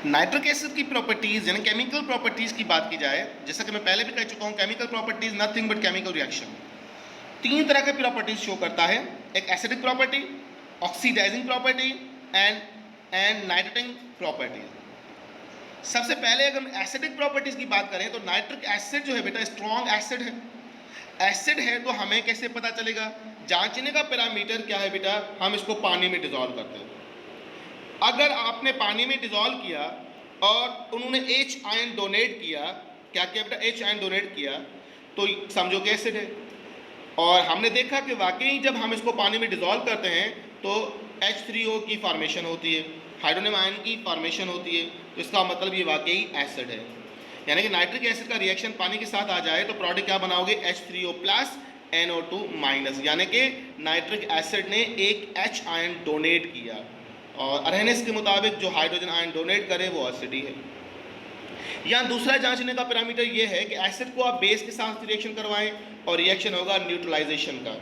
Nitric acid की properties यानी chemical properties की बात की जाए, जैसा कि मैं पहले भी कह चुका हूं, chemical properties nothing but chemical reaction. तीन तरह के प्रॉपर्टीज शो करता है, एक acidic property, oxidizing property and nitrating property. सबसे पहले अगर हम एसिडिक प्रॉपर्टीज की बात करें तो नाइट्रिक एसिड जो है बेटा स्ट्रॉन्ग एसिड है। एसिड है तो हमें कैसे पता चलेगा? जांचने का पैरामीटर क्या है बेटा? हम इसको पानी में डिजोल्व करते हैं। अगर आपने पानी में डिजोल्व किया और उन्होंने H आयन डोनेट किया, क्या किया बेटा? H आयन डोनेट किया, तो समझो कि एसिड है। और हमने देखा कि वाकई जब हम इसको पानी में डिजोल्व करते हैं तो H3O की फॉर्मेशन होती है, हाइड्रोनियम आयन की फॉर्मेशन होती है, तो इसका मतलब ये वाकई एसिड है। यानी कि नाइट्रिक एसिड का रिएक्शन पानी के साथ आ जाए तो प्रोडक्ट क्या बनाओगे? H3O प्लस NO2 माइनस, यानी कि नाइट्रिक एसिड ने एक H आयन डोनेट किया और अरहेनिस के मुताबिक जो हाइड्रोजन आयन डोनेट करे वो एसिड ही है। यहाँ दूसरा जांचने का पैरामीटर ये है कि एसिड को आप बेस के साथ रिएक्शन करवाएं और रिएक्शन होगा न्यूट्रलाइजेशन का,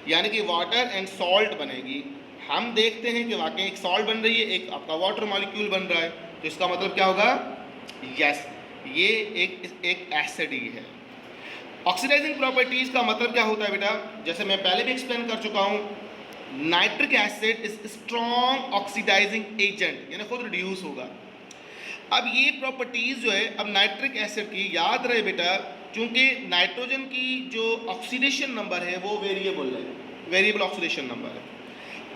यानी कि वाटर एंड सॉल्ट बनेगी। हम देखते हैं कि वाकई एक सॉल्ट बन रही है, एक आपका वाटर मॉलिक्यूल बन रहा है, तो इसका मतलब क्या होगा? यस, ये एक एसिड ही है। ऑक्सीडाइजिंग प्रॉपर्टीज का मतलब क्या होता है बेटा? जैसे मैं पहले भी एक्सप्लेन कर चुका हूँ, nitric acid is strong oxidizing agent, यानी खुद रिड्यूस होगा। अब ये प्रॉपर्टीज जो है अब नाइट्रिक एसिड की, याद रहे बेटा, क्योंकि नाइट्रोजन की जो ऑक्सीडेशन नंबर है वो वेरिएबल है, वेरिएबल ऑक्सीडेशन नंबर है।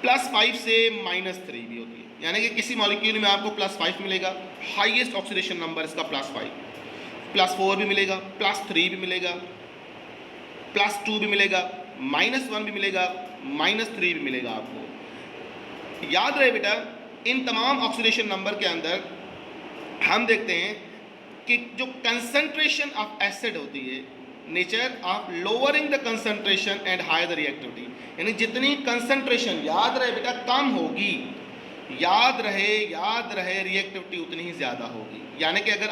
+5 से -3 भी होती है, यानी कि किसी मॉलिक्यूल में आपको +5 मिलेगा, हाईएस्ट ऑक्सीडेशन नंबर इसका +5, +4 भी मिलेगा, +3 भी मिलेगा, +2 भी मिलेगा, -1 भी मिलेगा, -3 भी मिलेगा आपको। याद रहे बेटा, इन तमाम ऑक्सीडेशन नंबर के अंदर हम देखते हैं कि जो कंसंट्रेशन ऑफ एसिड होती है, nature of lowering the concentration and high the reactivity, यानी जितनी कंसंट्रेशन, याद रहे बेटा, कम होगी, याद रहे रिएक्टिविटी उतनी ही ज़्यादा होगी। यानी कि अगर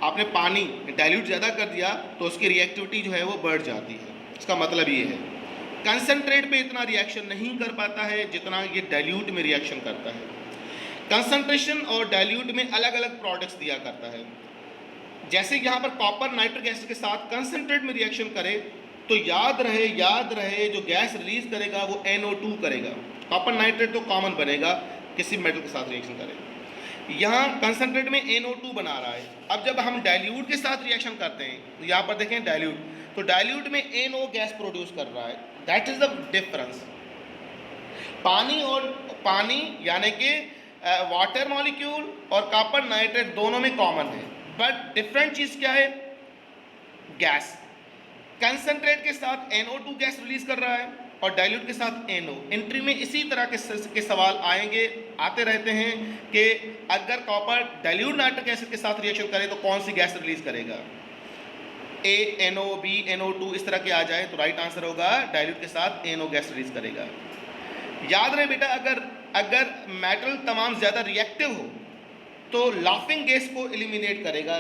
आपने पानी डाइल्यूट ज़्यादा कर दिया तो उसकी रिएक्टिविटी जो है वो बढ़ जाती है। इसका मतलब ये है कंसंट्रेट पे इतना रिएक्शन नहीं कर पाता है जितना ये डाइल्यूट में रिएक्शन करता है। कंसंट्रेशन और डाइल्यूट में अलग अलग प्रोडक्ट्स दिया करता है। जैसे यहाँ पर कॉपर नाइट्रिक एसिड के साथ कंसंट्रेट में रिएक्शन करे तो याद रहे जो गैस रिलीज करेगा वो NO2 करेगा। कॉपर नाइट्रेट तो कॉमन बनेगा किसी मेटल के साथ रिएक्शन करे, यहाँ कंसंट्रेट में NO2 बना रहा है। अब जब हम डाइल्यूट के साथ रिएक्शन करते हैं, यहाँ पर देखें डाइल्यूट, तो डाइल्यूट में NO गैस प्रोड्यूस कर रहा है। That is the difference. पानी यानी कि वाटर मॉलिक्यूल और कॉपर नाइट्रेट दोनों में कॉमन है, बट डिफरेंट चीज क्या है? गैस। कंसंट्रेट के साथ NO2 गैस रिलीज कर रहा है और डाइल्यूट के साथ NO। एंट्री में इसी तरह के सवाल आते रहते हैं कि अगर कॉपर डाइल्यूट नाइट्रिक एसिड के साथ रिएक्शन करे तो कौन सी गैस रिलीज करेगा? A NO, B NO2 इस तरह के आ जाए तो राइट आंसर होगा डाइल्यूट के साथ NO गैस रिलीज करेगा। याद रहे बेटा, अगर मेटल तमाम ज़्यादा रिएक्टिव हो तो लाफिंग गैस को एलिमिनेट करेगा।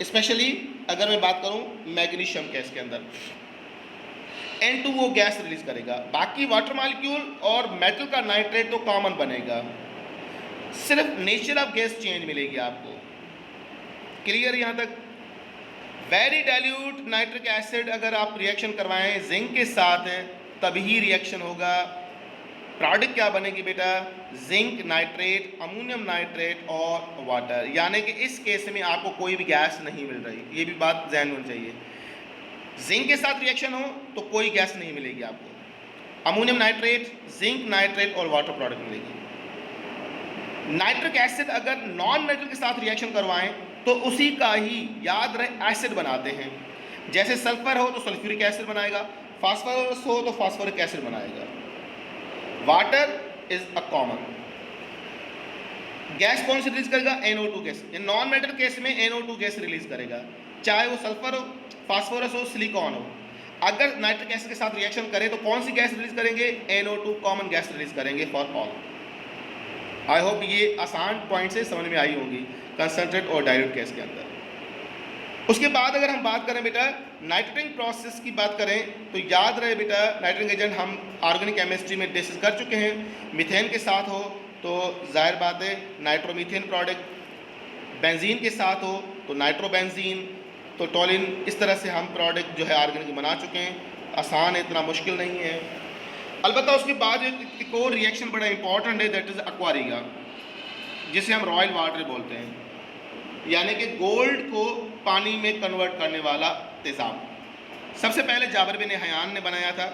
स्पेशली अगर मैं बात करूं मैग्नीशियम गैस के अंदर N2O गैस रिलीज करेगा। बाकी वाटर मॉलिक्यूल और मेटल का नाइट्रेट तो कॉमन बनेगा, सिर्फ नेचर ऑफ गैस चेंज मिलेगी आपको। क्लियर यहाँ तक? वेरी डाइल्यूट नाइट्रिक एसिड अगर आप रिएक्शन करवाएं जिंक के साथ तभी रिएक्शन होगा। प्रोडक्ट क्या बनेगी बेटा? जिंक नाइट्रेट, अमोनियम नाइट्रेट और वाटर, यानी कि इस केस में आपको कोई भी गैस नहीं मिल रही, ये भी बात ध्यान में होनी चाहिए। जिंक के साथ रिएक्शन हो तो कोई गैस नहीं मिलेगी आपको, अमोनियम नाइट्रेट, जिंक नाइट्रेट और वाटर प्रोडक्ट मिलेगी। नाइट्रिक एसिड अगर नॉन मेटल के साथ रिएक्शन करवाएं तो उसी का ही, याद रहे, एसिड बनाते हैं। जैसे सल्फर हो तो सल्फ्यूरिक एसिड बनाएगा, फास्फोरस हो तो फास्फोरिक एसिड बनाएगा। Water is a common gas. कौन सी रिलीज करेगा? NO2 gas. Non metal case में NO2 गैस रिलीज करेगा, चाहे वो सल्फर हो, फास्फोरस हो, सिलिकॉन हो। अगर नाइट्रिक एसिड के साथ रिएक्शन करे तो कौन सी गैस रिलीज करेंगे? NO2 कॉमन गैस रिलीज करेंगे फॉर ऑल। आई होप ये आसान पॉइंट से समझ में आई होंगी कंसंट्रेट और डाइल्यूट गैस के अंदर। उसके बाद अगर हम बात करें बेटा नाइट्रेटिंग प्रोसेस की बात करें तो याद रहे बेटा, नाइट्रेटिंग एजेंट हम ऑर्गेनिक केमिस्ट्री में डिस्कस कर चुके हैं। मीथेन के साथ हो तो जाहिर बात है नाइट्रोमीथेन प्रोडक्ट, बेंजीन के साथ हो तो नाइट्रोबेंजीन, तो टोलिन, इस तरह से हम प्रोडक्ट जो है ऑर्गेनिक बना चुके हैं। आसान है, इतना मुश्किल नहीं है। अलबत्ता उसके बाद एक और रिएक्शन बड़ा इंपॉर्टेंट है, दैट इज़ एक्वारिगा, जिसे हम रॉयल वाटर बोलते हैं, यानी कि गोल्ड को पानी में कन्वर्ट करने वाला तेज़ाब। सबसे पहले जाबिर बिन हयान ने बनाया था।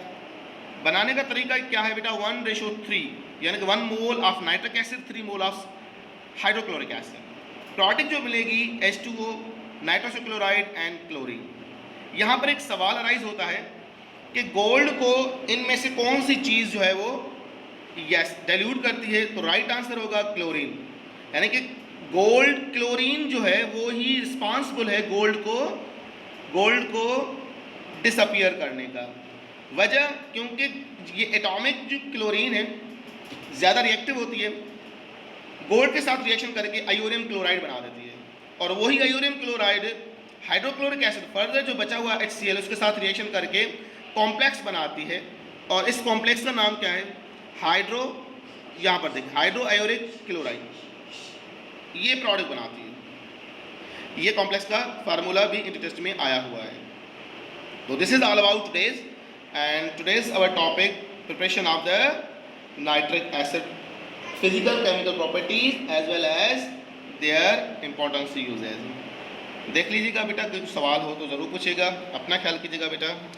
बनाने का तरीका क्या है बेटा? 1:3, यानी कि 1 mole of nitric acid, 3 mole of hydrochloric acid. Product जो मिलेगी H2O, nitrous chloride and chlorine. यहाँ पर एक सवाल अराइज होता है कि गोल्ड को इनमें से कौन सी चीज़ जो है वो डाइल्यूट करती है, तो राइट आंसर होगा क्लोरीन। यानी कि गोल्ड, क्लोरीन जो है वो ही रिस्पॉन्सिबल है गोल्ड को डिसअपियर करने का। वजह, क्योंकि ये एटॉमिक जो क्लोरीन है ज़्यादा रिएक्टिव होती है, गोल्ड के साथ रिएक्शन करके आयोडियम क्लोराइड बना देती है, और वही आयोडियम क्लोराइड हाइड्रोक्लोरिक एसिड फर्दर जो बचा हुआ HCl उसके साथ रिएक्शन करके कॉम्प्लेक्स बनाती है, और इस कॉम्प्लेक्स का नाम क्या है? यहाँ पर देखिए हाइड्रो आयोडिक क्लोराइड, ये प्रोडक्ट बनाती है। ये कॉम्प्लेक्स का फार्मूला भी इंटर टेस्ट में आया हुआ है। तो this is all about today's, and today's our topic preparation of the nitric acid, physical chemical properties as well as their importance uses. देख लीजिएगा बेटा, कोई सवाल हो तो ज़रूर पूछेगा। अपना ख्याल कीजिएगा बेटा।